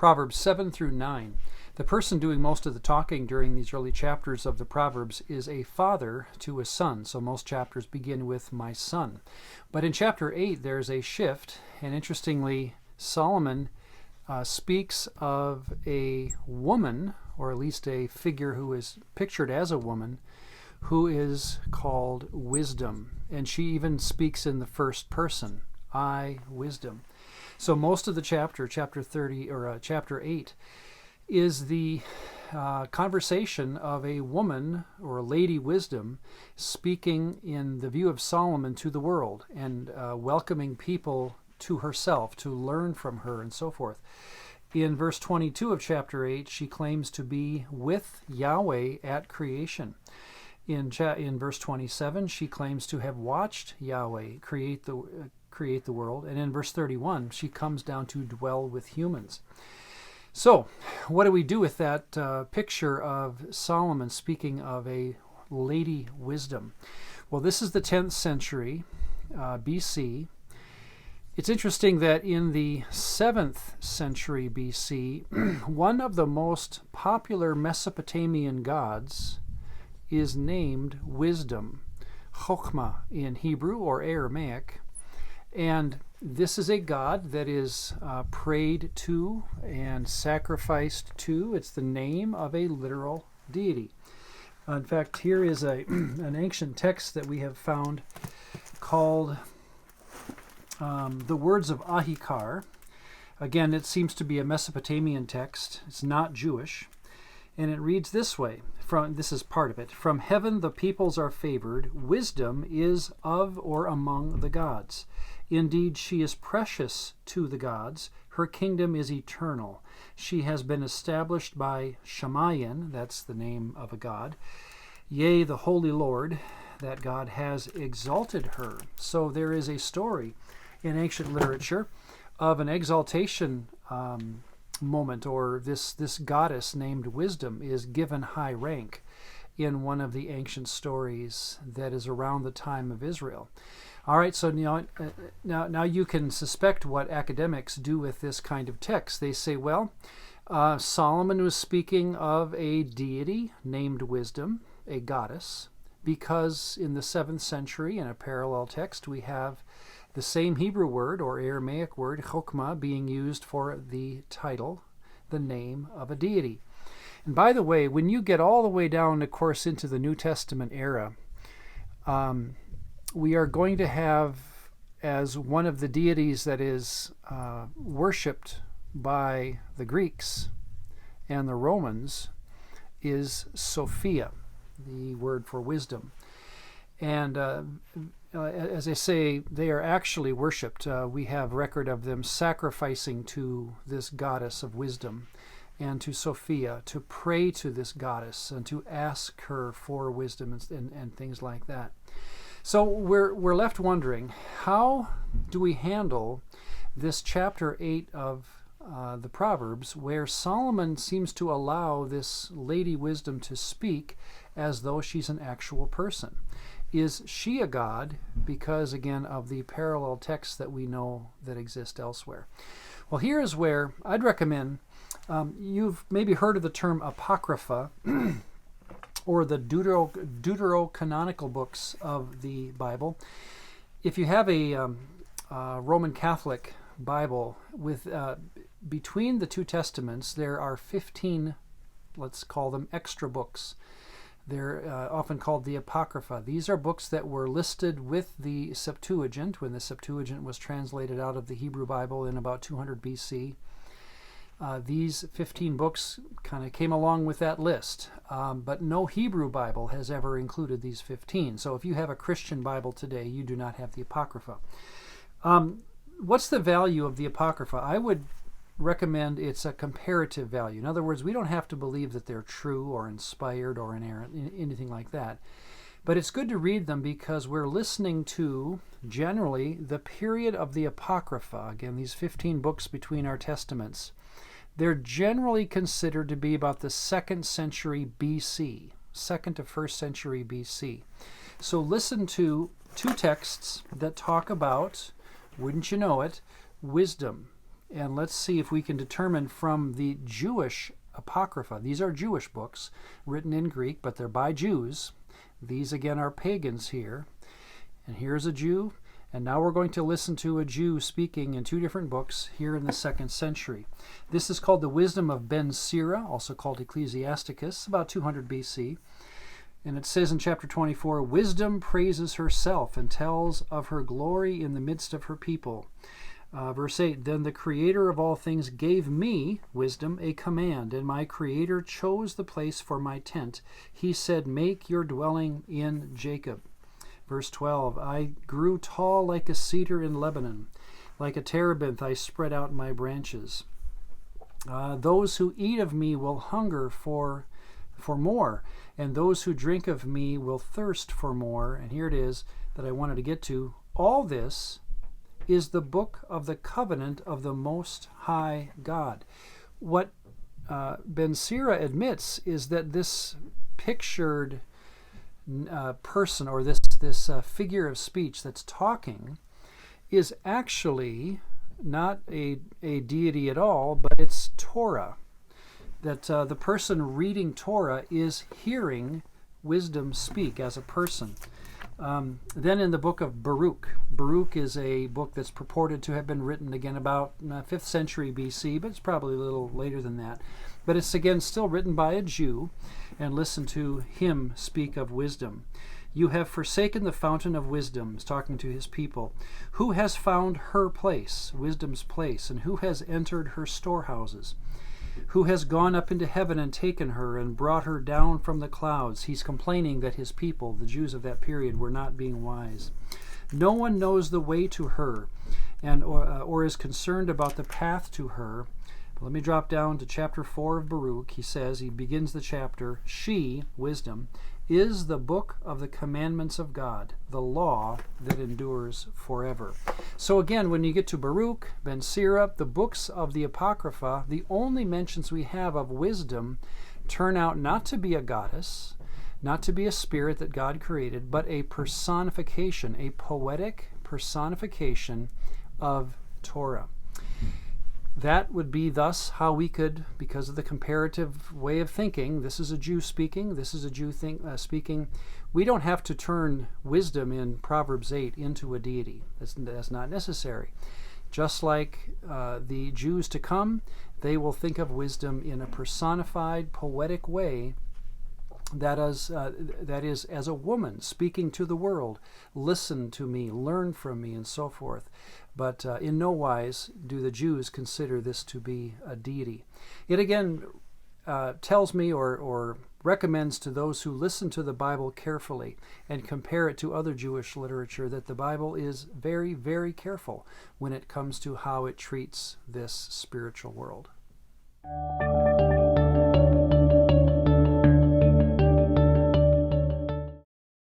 Proverbs 7 through 9. The person doing most of the talking during these early chapters of the Proverbs is a father to a son. So most chapters begin with my son. But in chapter 8, there's a shift. And interestingly, Solomon speaks of a woman, or at least a figure who is pictured as a woman, who is called wisdom. And she even speaks in the first person, I, wisdom. So most of the chapter 8, is the conversation of a woman or a lady wisdom speaking in the view of Solomon to the world and welcoming people to herself to learn from her and so forth. In verse 22 of chapter 8, she claims to be with Yahweh at creation. In verse 27, she claims to have watched Yahweh create the world. And in verse 31, she comes down to dwell with humans. So, what do we do with that picture of Solomon speaking of a lady wisdom? Well, this is the 10th century BC. It's interesting that in the 7th century BC, one of the most popular Mesopotamian gods is named Wisdom, Chokhmah in Hebrew or Aramaic. And this is a god that is prayed to and sacrificed to. It's the name of a literal deity. In fact, here is an ancient text that we have found called the Words of Ahikar. Again, it seems to be a Mesopotamian text. It's not Jewish. And it reads this way. This is part of it. From heaven the peoples are favored. Wisdom is of or among the gods. Indeed, she is precious to the gods. Her kingdom is eternal. She has been established by Shamayan, that's the name of a god. Yea, the Holy Lord, that God has exalted her. So there is a story in ancient literature of an exaltation moment, or this goddess named Wisdom is given high rank in one of the ancient stories that is around the time of Israel. All right, so now you can suspect what academics do with this kind of text. They say, well, Solomon was speaking of a deity named Wisdom, a goddess, because in the 7th century, in a parallel text, we have the same Hebrew word or Aramaic word, Chokhmah, being used for the title, the name of a deity. And by the way, when you get all the way down, of course, into the New Testament era, we are going to have as one of the deities that is worshipped by the Greeks and the Romans is Sophia, the word for wisdom. And as I say, they are actually worshipped. We have record of them sacrificing to this goddess of wisdom and to Sophia, to pray to this goddess and to ask her for wisdom and things like that. So we're left wondering, how do we handle this chapter 8 of the Proverbs, where Solomon seems to allow this lady wisdom to speak as though she's an actual person? Is she a god because, again, of the parallel texts that we know that exist elsewhere? Well, here is where I'd recommend, you've maybe heard of the term Apocrypha, or the deuterocanonical books of the Bible. If you have a Roman Catholic Bible, with between the two testaments there are 15, let's call them extra books. They're often called the Apocrypha. These are books that were listed with the Septuagint when the Septuagint was translated out of the Hebrew Bible in about 200 BC. These 15 books kind of came along with that list, but no Hebrew Bible has ever included these 15. So if you have a Christian Bible today, you do not have the Apocrypha. What's the value of the Apocrypha? I would recommend it's a comparative value. In other words, we don't have to believe that they're true or inspired or inerrant, anything like that. But it's good to read them because we're listening to, generally, the period of the Apocrypha. Again, these 15 books between our testaments. They're generally considered to be about the 2nd century BC, 2nd to 1st century BC. So listen to two texts that talk about, wouldn't you know it, wisdom. and let's see if we can determine from the Jewish Apocrypha. These are Jewish books written in Greek, but they're by Jews. These again are pagans here. And here's a Jew, and now we're going to listen to a Jew speaking in two different books here in the 2nd century. This is called the Wisdom of Ben Sira, also called Ecclesiasticus, about 200 BC. And it says in chapter 24, "Wisdom praises herself and tells of her glory in the midst of her people." Verse 8, "Then the Creator of all things gave me, wisdom, a command, and my Creator chose the place for my tent. He said, 'Make your dwelling in Jacob.'" Verse 12, "I grew tall like a cedar in Lebanon. Like a terebinth I spread out my branches. Those who eat of me will hunger for more, and those who drink of me will thirst for more." And here it is that I wanted to get to. "All this is the book of the covenant of the Most High God." What Ben Sira admits is that this pictured person, or this figure of speech that's talking, is actually not a deity at all, but it's Torah. That the person reading Torah is hearing wisdom speak as a person. Then in the book of Baruch is a book that's purported to have been written again about 5th century BC, but it's probably a little later than that. But it's again still written by a Jew, and listen to him speak of wisdom. "You have forsaken the fountain of wisdom," is talking to his people. "Who has found her place, wisdom's place, and who has entered her storehouses? Who has gone up into heaven and taken her and brought her down from the clouds?" He's complaining that his people, the Jews of that period, were not being wise. "No one knows the way to her, and or is concerned about the path to her." But let me drop down to chapter 4 of Baruch. He begins the chapter, "She, wisdom, is the book of the commandments of God, the law that endures forever." So again, when you get to Baruch, Ben Sira, the books of the Apocrypha, the only mentions we have of wisdom turn out not to be a goddess, not to be a spirit that God created, but a personification, a poetic personification of Torah. That would be thus how we could, because of the comparative way of thinking, this is a Jew speaking, this is a Jew speaking, we don't have to turn wisdom in Proverbs 8 into a deity. That's not necessary. Just like the Jews to come, they will think of wisdom in a personified, poetic way, that is as a woman speaking to the world. Listen to me, learn from me, and so forth. But in no wise do the Jews consider this to be a deity. It again tells me or recommends to those who listen to the Bible carefully and compare it to other Jewish literature that the Bible is very, very careful when it comes to how it treats this spiritual world.